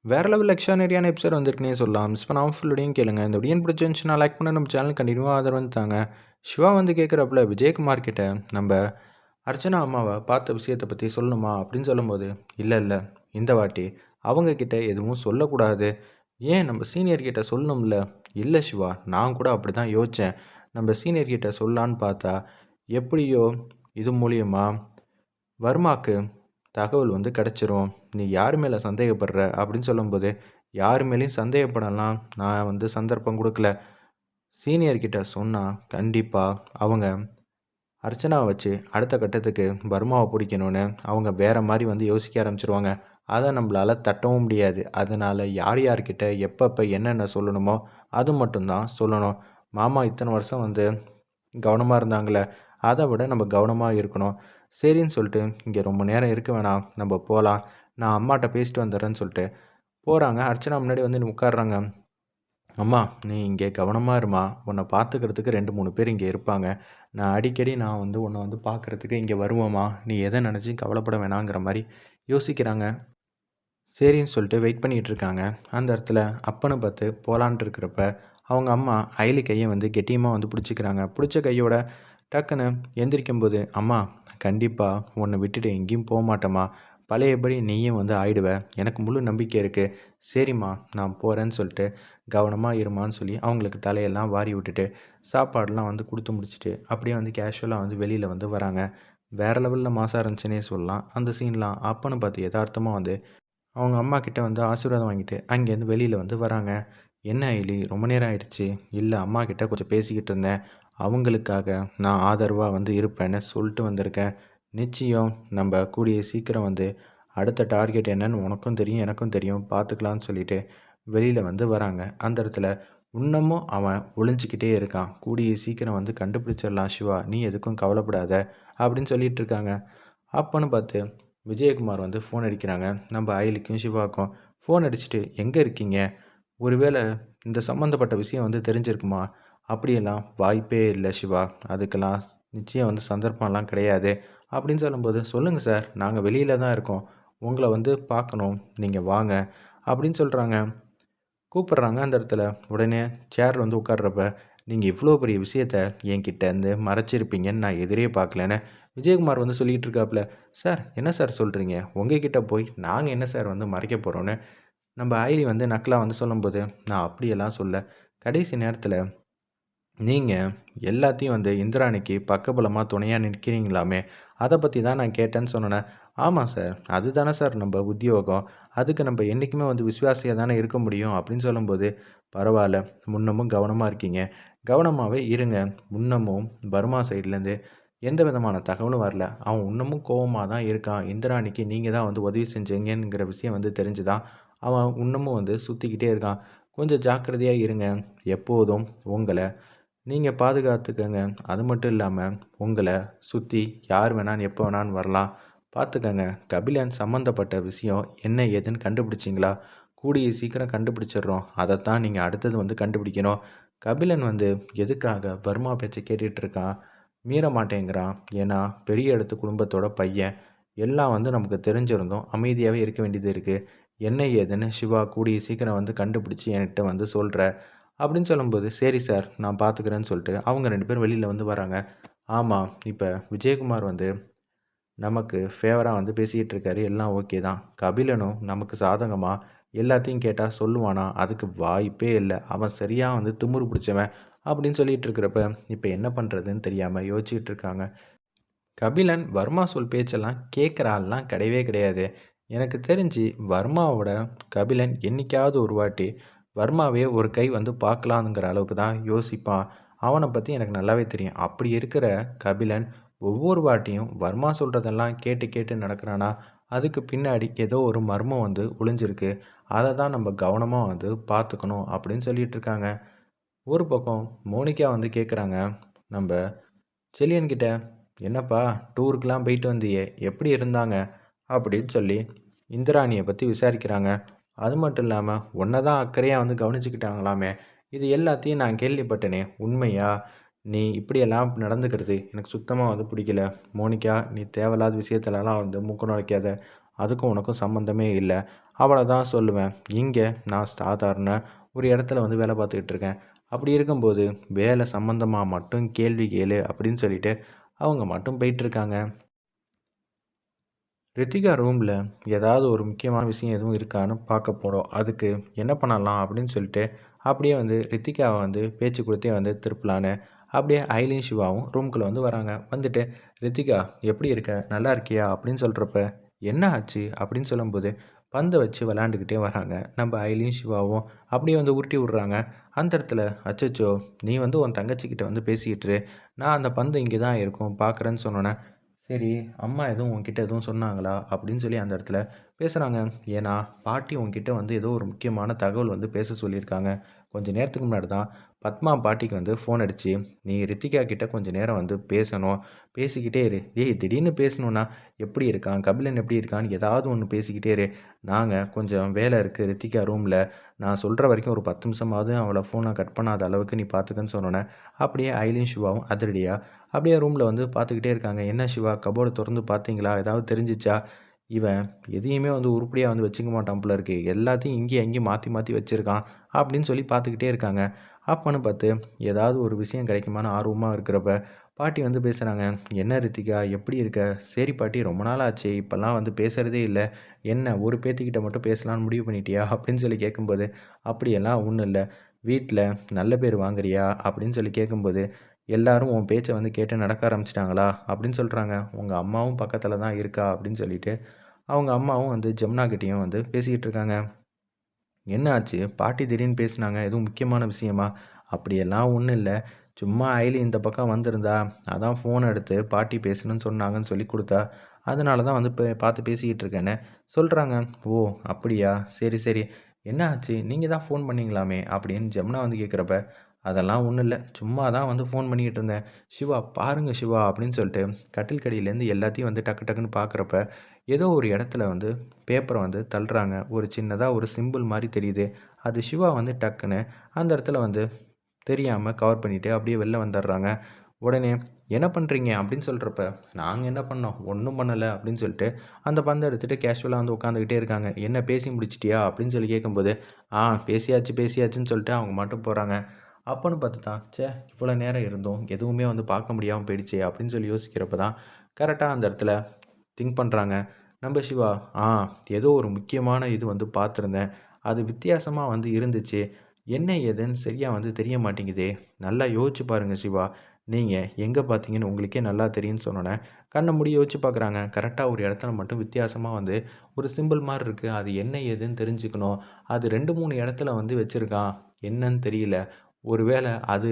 வேற level எக்ஸ்ட்ரானரியான episode வந்திருக்குன்னே சொல்லலாம். Miss பண்ணாம ஃபுல்லோடையும் கேளுங்க. இந்த வீடியோ பிடிச்சிருந்துச்சுன்னா லைக் பண்ண நம்ம சேனல் கண்டினியூவாக ஆதரவு வந்து தாங்க. சிவா வந்து கேட்குறப்பல விஜயகுமார் கிட்ட நம்ம அர்ச்சனா அம்மாவை பார்த்த விஷயத்தை பற்றி சொல்லணுமா அப்படின்னு சொல்லும்போது, இல்லை இல்லை, இந்த வாட்டி அவங்க கிட்ட எதுவும் சொல்லக்கூடாது. ஏன் நம்ம சீனியர் கிட்ட சொல்லணும்ல. இல்லை சிவா, நான் கூட அப்படி தான் யோசித்தேன். நம்ம சீனியர் கிட்ட சொல்லலான்னு பார்த்தா எப்படியோ இது மூலியமா வர்மாக்கு தகவல் வந்து கிடச்சிரும். நீ யார் மேலே சந்தேகப்படுற அப்படின்னு சொல்லும்போது, யார் மேலேயும் சந்தேகப்படலாம் நான் வந்து சந்தர்ப்பம் கொடுக்கல. சீனியர்கிட்ட சொன்னால் கண்டிப்பாக அவங்க அர்ச்சனாவை வச்சு அடுத்த கட்டத்துக்கு வர்மாவை பிடிக்கணும்னு அவங்க வேறு மாதிரி வந்து யோசிக்க ஆரம்பிச்சிருவாங்க. அதை நம்மளால் தட்டவும் முடியாது. அதனால் யார் யார்கிட்ட எப்பப்போ என்னென்ன சொல்லணுமோ அது மட்டும்தான் சொல்லணும். மாமா இத்தனை வருஷம் வந்து கவனமாக இருந்தாங்களே, அதை விட நம்ம கவனமாக இருக்கணும். சரின்னு சொல்லிட்டு இங்கே ரொம்ப நேரம் இருக்க வேணாம், நம்ம போகலாம், நான் அம்மாட்ட பேசிட்டு வந்துடுறேன்னு சொல்லிட்டு போகிறாங்க. அர்ச்சனா முன்னாடி வந்து உட்காடுறாங்க. அம்மா, நீ இங்கே கவனமாக இருமா, உன்னை பார்த்துக்கிறதுக்கு 2 3 பேர் இங்கே இருப்பாங்க. நான் அடிக்கடி வந்து உன்னை வந்து பார்க்குறதுக்கு இங்கே வருவோம்மா, நீ எதை நினச்சி கவலைப்பட வேணாங்கிற மாதிரி யோசிக்கிறாங்க. சரின்னு சொல்லிட்டு வெயிட் பண்ணிகிட்டு இருக்காங்க. அந்த இடத்துல அப்பன்னு பார்த்து போகலான்ட்டு இருக்கிறப்ப அவங்க அம்மா அயலி கையை வந்து கெட்டியமாக வந்து பிடிச்சிக்கிறாங்க. பிடிச்ச கையோட டக்குன்னு எந்திரிக்கும்போது, அம்மா கண்டிப்பாக உன்னை விட்டுட்டு எங்கேயும் போக மாட்டேம்மா, பழையபடி நீயும் வந்து ஆயிடுவ, எனக்கு முழு நம்பிக்கை இருக்குது, சரிம்மா நான் போகிறேன்னு சொல்லிட்டு கவனமாக இருமான்னு சொல்லி அவங்களுக்கு தலையெல்லாம் வாரி விட்டுட்டு சாப்பாடெலாம் வந்து கொடுத்து முடிச்சுட்டு அப்படியே வந்து கேஷுவலாக வந்து வெளியில் வந்து வராங்க. வேறு லெவலில் மாசாக இருந்துச்சுன்னே சொல்லலாம். அந்த சீன்லாம் அப்பன்னு பார்த்து யதார்த்தமாக வந்து அவங்க அம்மா கிட்ட வந்து ஆசீர்வாதம் வாங்கிட்டு அங்கேருந்து வெளியில் வந்து வராங்க. என்ன ஐலி, ரொம்ப நேரம் ஆயிடுச்சு. இல்லை, அம்மா கிட்ட கொஞ்சம் பேசிக்கிட்டு இருந்தேன், அவங்களுக்காக நான் ஆதரவாக வந்து இருப்பேன்னு சொல்லிட்டு வந்திருக்கேன். நிச்சயம் நம்ம கூடிய சீக்கிரம் வந்து அடுத்த டார்கெட் என்னன்னு உனக்கும் தெரியும் எனக்கும் தெரியும், பார்த்துக்கலான்னு சொல்லிட்டு வெளியில் வந்து வராங்க. அந்த இடத்துல இன்னமும் அவன் ஒளிஞ்சிக்கிட்டே இருக்கான். கூடிய சீக்கிரம் வந்து கண்டுபிடிச்சிடலாம் சிவா, நீ எதுக்கும் கவலைப்படாத அப்படின்னு சொல்லிட்டு இருக்காங்க. அப்போன்னு பார்த்து விஜயகுமார் வந்து ஃபோன் அடிக்கிறாங்க. நம்ம அயலிக்கும் சிவாக்கும் ஃபோன் அடிச்சுட்டு, எங்கே இருக்கீங்க, ஒருவேளை இந்த சம்மந்தப்பட்ட விஷயம் வந்து தெரிஞ்சிருக்குமா? அப்படியெல்லாம் வாய்ப்பே இல்லை சிவா, அதுக்கெல்லாம் நிச்சயம் வந்து சந்தர்ப்பம்லாம் கிடையாது அப்படின்னு சொல்லும்போது, சொல்லுங்கள் சார், நாங்கள் வெளியில் தான் இருக்கோம், உங்களை வந்து பார்க்கணும், நீங்கள் வாங்க அப்படின்னு சொல்கிறாங்க. கூப்பிட்றாங்க. அந்த இடத்துல உடனே சேரில் வந்து உட்கார்றப்ப, நீங்கள் இவ்வளோ பெரிய விஷயத்த என்கிட்டேருந்து மறைச்சிருப்பீங்கன்னு நான் எதிரே பார்க்கலன்னு விஜயகுமார் வந்து சொல்லிகிட்டு இருக்காப்புல. சார் என்ன சார் சொல்கிறீங்க, உங்ககிட்ட போய் நாங்கள் என்ன சார் வந்து மறைக்க போகிறோன்னு நம்ம ஐலி வந்து நக்கலாக வந்து சொல்லும்போது, நான் அப்படியெல்லாம் சொல்ல, கடைசி நேரத்தில் நீங்கள் எல்லாத்தையும் வந்து இந்திராணிக்கு பக்கபலமாக துணையாக நிற்கிறீங்களாமே, அதை பற்றி தான் நான் கேட்டேன்னு சொன்னேன். ஆமாம் சார், அதுதானே சார் நம்ம உத்தியோகம், அதுக்கு நம்ம என்றைக்குமே வந்து விசுவாசியாக தானே இருக்க முடியும் அப்படின்னு சொல்லும்போது, பரவாயில்ல, முன்னமும் கவனமாக இருக்கீங்க, கவனமாகவே இருங்க. முன்னமும் பர்மா சைட்லேருந்து எந்த விதமான தகவலும் வரல, அவன் இன்னமும் கோவமாக தான் இருக்கான், இந்திராணிக்கு நீங்கள் தான் வந்து உதவி செஞ்சீங்கங்கிற விஷயம் வந்து தெரிஞ்சு தான் அவன் இன்னமும் வந்து சுற்றிக்கிட்டே இருக்கான். கொஞ்சம் ஜாக்கிரதையாக இருங்க, எப்போதும் உங்களை நீங்கள் பாதுகாத்துக்கங்க. அது மட்டும் இல்லாமல் உங்களை சுற்றி யார் வேணான்னு எப்போ வேணான்னு வரலாம், பார்த்துக்கங்க. கபிலன் சம்மந்தப்பட்ட விஷயம் என்ன ஏதுன்னு கண்டுபிடிச்சிங்களா? கூடிய சீக்கிரம் கண்டுபிடிச்சிடுறோம், அதைத்தான் நீங்கள் அடுத்தது வந்து கண்டுபிடிக்கணும். கபிலன் வந்து எதுக்காக வர்மா பேச்சை கேட்டுட்டு இருக்கான், மீற மாட்டேங்கிறான், ஏன்னா பெரிய இடத்து குடும்பத்தோட பையன், எல்லாம் வந்து நமக்கு தெரிஞ்சிருந்தோம் அமைதியாகவே இருக்க வேண்டியது இருக்குது. என்ன ஏதுன்னு சிவா கூடிய சீக்கிரம் வந்து கண்டுபிடிச்சி என்கிட்ட வந்து சொல்கிற அப்படின்னு சொல்லும்போது, சரி சார் நான் பார்த்துக்கிறேன்னு சொல்லிட்டு அவங்க 2 பேரும் வெளியில் வந்து வராங்க. ஆமாம், இப்போ விஜயகுமார் வந்து நமக்கு ஃபேவராக வந்து பேசிக்கிட்டு இருக்காரு, எல்லாம் ஓகே தான். கபிலனும் நமக்கு சாதகமாக எல்லாத்தையும் கேட்டால் சொல்லுவானா? அதுக்கு வாய்ப்பே இல்லை, அவன் சரியாக வந்து திமிரு பிடிச்சவன் அப்படின்னு சொல்லிட்டு இருக்கிறப்ப இப்போ என்ன பண்ணுறதுன்னு தெரியாமல் யோசிச்சுட்டு இருக்காங்க. கபிலன் வர்மா சொல் பேச்செல்லாம் கேட்குற ஆள்லாம் கிடையவே கிடையாது. எனக்கு தெரிஞ்சு வர்மாவோட கபிலன் என்னைக்காவது ஒரு வாட்டி வர்மாவே ஒரு கை வந்து பார்க்கலாங்கிற அளவுக்கு தான் யோசிப்பான். அவனை பற்றி எனக்கு நல்லாவே தெரியும். அப்படி இருக்கிற கபிலன் ஒவ்வொரு வாட்டியும் வர்மா சொல்கிறதெல்லாம் கேட்டு கேட்டு நடக்கிறானா, அதுக்கு பின்னாடி ஏதோ ஒரு மர்மம் வந்து ஒளிஞ்சிருக்கு. அதை தான் நம்ம கவனமாக வந்து பார்த்துக்கணும் அப்படின்னு சொல்லிட்டு இருக்காங்க. ஒரு பக்கம் மோனிகா வந்து கேட்குறாங்க நம்ம செலியன்கிட்ட, என்னப்பா டூருக்கெலாம் போயிட்டு வந்தியே, எப்படி இருந்தாங்க அப்படின்னு சொல்லி இந்திராணியை பற்றி விசாரிக்கிறாங்க. அது மட்டும் இல்லாமல் உன்னை தான் அக்கறையாக வந்து கவனிச்சுக்கிட்டாங்களாமே, இது எல்லாத்தையும் நான் கேள்விப்பட்டேனே, உண்மையா? நீ இப்படியெல்லாம் நடந்துக்கிறது எனக்கு சுத்தமாக வந்து பிடிக்கல. மோனிகா, நீ தேவையில்லாத விஷயத்துலலாம் வந்து மூக்க நுழைக்காத அதுக்கும் உனக்கும் சம்மந்தமே இல்ல. அவள தான் சொல்லுவேன். இங்க நான் சாதாரண ஒரு இடத்துல வந்து வேலை பார்த்துக்கிட்டு இருக்கேன். அப்படி இருக்கும்போது வேலை சம்மந்தமா மட்டும் கேள்வி கேளு அப்படின்னு சொல்லிட்டு அவங்க மட்டும் போயிட்டுருக்காங்க. ரித்திகா ரூமில் ஏதாவது ஒரு முக்கியமான விஷயம் எதுவும் இருக்கான்னு பார்க்க போகிறோம். அதுக்கு என்ன பண்ணலாம் அப்படின்னு சொல்லிட்டு அப்படியே வந்து ரித்திகாவை வந்து பேச்சு கொடுத்தே வந்து திருப்பலான்னு அப்படியே ஐலின் சிவாவும் ரூம்குள்ளே வந்து வராங்க. வந்துட்டு ரித்திகா எப்படி இருக்க, நல்லா இருக்கியா அப்படின்னு சொல்கிறப்ப என்ன ஆச்சு அப்படின்னு சொல்லும்போது பந்தை வச்சு விளாண்டுக்கிட்டே வராங்க. நம்ம ஐலின் சிவாவும் அப்படியே வந்து உருட்டி விட்றாங்க. அந்த இடத்துல அச்சச்சோ நீ வந்து உன் தங்கச்சிக்கிட்ட வந்து பேசிக்கிட்டு இரு. நான் அந்த பந்து இங்கே தான் இருக்கும் பார்க்குறேன்னு சொன்னோன்னே சரி, அம்மா எதுவும் உன்கிட்ட எதுவும் சொன்னாங்களா? அப்படின்னு சொல்லி அந்த இடத்துல பேசுகிறாங்க. ஏன்னா, பாட்டி உன்கிட்ட வந்து ஏதோ ஒரு முக்கியமான தகவல் வந்து பேச சொல்லியிருக்காங்க. கொஞ்ச நேரத்துக்கு முன்னாடி தான் பத்மா பாட்டிக்கு வந்து ஃபோன் அடிச்சு, "நீ ரித்திகா கிட்ட கொஞ்ச நேரம் வந்து பேசணும். பேசிக்கிட்டே இரு." "ஏய் திடீர்னு பேசணும்னா, எப்படி இருக்கான்? கபிலன் எப்படி இருக்கான்னு?" ஏதாவது ஒண்ணு பேசிக்கிட்டே இரு. நாங்க கொஞ்சம் வேலை இருக்கு ரித்திகா ரூம்ல. நான் சொல்கிற வரைக்கும் ஒரு 10 நிமிஷமாவது அவள ஃபோனை கட் பண்ணாத அளவுக்கு நீ பார்த்துக்கன்னு சொன்னோன்னே, அப்படியே ஐலின் சிவாவும் அதிரடியா அப்படியே ரூமில் வந்து பார்த்துக்கிட்டே இருக்காங்க. "என்ன சிவா கபோர்ட தொறந்து பார்த்தீங்களா? ஏதாவது தெரிஞ்சுச்சா? இவன் எதையுமே வந்து உருப்படியா வந்து வச்சுக்க மாட்டான் போல இருக்கு. எல்லாத்தையும் இங்கேயும் அங்கேயும் மாத்தி மாத்தி வச்சிருக்கான்." அப்படின்னு சொல்லி பார்த்துக்கிட்டே இருக்காங்க. அப்பன்னு பார்த்து ஏதாவது ஒரு விஷயம் கிடைக்குமான்னு ஆர்வமா இருக்கிறப்ப, பாட்டி வந்து பேசுறாங்க. "என்ன ரித்திகா எப்படி இருக்க? சரி பாட்டி ரொம்ப நாள் ஆச்சே. இப்பலாம் வந்து பேசுறதே இல்ல. என்ன ஒரு பேத்திக்கிட்ட மட்டும் பேசலான்னு முடிவு பண்ணிட்டியா?" அப்படின்னு சொல்லி கேட்கும்போது, "அப்படியெல்லாம் ஒண்ணும் இல்ல. வீட்ல நல்ல பேர் வாங்குறியா?" அப்படின்னு சொல்லி கேட்கும்போது, "எல்லாரும் உன் பேச்ச வந்து கேட்டு நடக்க ஆரம்பிச்சுட்டாங்களா?" அப்படின்னு சொல்றாங்க. "உங்க அம்மாவும் பக்கத்துல தான் இருக்கா." அப்படின்னு சொல்லிட்டு, அவங்க அம்மாவும் வந்து ஜமுனா கிட்டயும் வந்து பேசிக்கிட்டு இருக்காங்க. "என்ன ஆச்சு? பாட்டி திடீர்னு பேசுனாங்க. எதுவும் முக்கியமான விஷயமா?" "அப்படியெல்லாம் ஒண்ணும் இல்ல. சும்மா அயலி இந்த பக்கம் வந்திருந்தா. அதான் ஃபோன் எடுத்து பாட்டி பேசணும்னு சொன்னாங்கன்னு சொல்லிக் குடுத்தா. அதனால தான் வந்து பார்த்து பேசிக்கிட்டு இருக்கேன்னு" சொல்றாங்க. "ஓ! அப்படியா? சரி, சரி. என்ன ஆச்சு? நீங்க தான் ஃபோன் பண்ணீங்களாமே?" அப்படின்னு ஜமுனா வந்து கேட்குறப்ப, "அதெல்லாம் ஒண்ணும் இல்ல. சும்மா தான் வந்து ஃபோன் பண்ணிக்கிட்டு இருந்தேன்." "சிவா, பாருங்க சிவா" அப்படின்னு சொல்லிட்டு கட்டில் கடியிலேருந்து எல்லாத்தையும் வந்து டக்கு டக்குன்னு பார்க்குறப்ப, ஏதோ ஒரு இடத்துல வந்து பேப்பர வந்து தள்ளுறாங்க. ஒரு சின்னதா ஒரு சிம்பிள் மாரி தெரியுது. அது சிவா வந்து டக்குன்னு அந்த இடத்துல வந்து தெரியாம கவர் பண்ணிட்டு அப்படியே வெளில வந்துடுறாங்க. உடனே "என்ன பண்றீங்க?" அப்படின்னு சொல்றப்ப, "நாங்க என்ன பண்ணோம்? ஒண்ணும் பண்ணல." அப்படின்னு சொல்லிட்டு அந்த பந்த எடுத்துட்டு கேஷுவலா வந்து உட்காந்துக்கிட்டே இருக்காங்க. "என்ன பேசி முடிச்சிட்டியா?" அப்படின்னு சொல்லி கேட்கும்போது, "ஆ பேசியாச்சு, பேசியாச்சுன்னு" சொல்லிட்டு அவங்க மட்டும் போறாங்க. அப்பன்னு பார்த்து தான், "ச்சே! இவ்வளோ நேரம் இருந்தும் எதுவுமே வந்து பார்க்க முடியாம போயிடுச்சே!" அப்படின்னு சொல்லி யோசிக்கிறப்ப தான் கரெக்ட்டா அந்த இடத்துல திங்க் பண்றாங்க. நம்ம சிவா, "ஆ ஏதோ ஒரு முக்கியமான இது வந்து பார்த்துருந்தேன். அது வித்தியாசமா வந்து இருந்துச்சு. என்ன ஏதுன்னு சரியா வந்து தெரிய மாட்டேங்குதே! நல்லா யோசிச்சு பாருங்க சிவா. நீங்க எங்க பார்த்தீங்கன்னு உங்களுக்கே நல்லா தெரியும்ன்னு" சொன்னோனே, கண்ண மூடி யோசிச்சு பார்க்குறாங்க. கரெக்ட்டா ஒரு இடத்துல மட்டும் வித்தியாசமா வந்து ஒரு சிம்பிள் மாரி இருக்கு. அது என்ன ஏதுன்னு தெரிஞ்சுக்கணும். அது 2, 3 இடத்துல வந்து வச்சிருக்கான். என்னன்னு தெரியல. ஒருவேள அது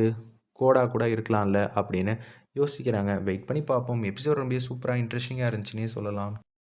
கோடா கூட இருக்கலாம்ல அப்படின்னு யோசிக்கிறாங்க. வெயிட் பண்ணி பார்ப்போம். எபிசோட் ரொம்ப சூப்பரா இன்ட்ரஸ்டிங்கா இருந்துச்சுன்னே சொல்லலாம்.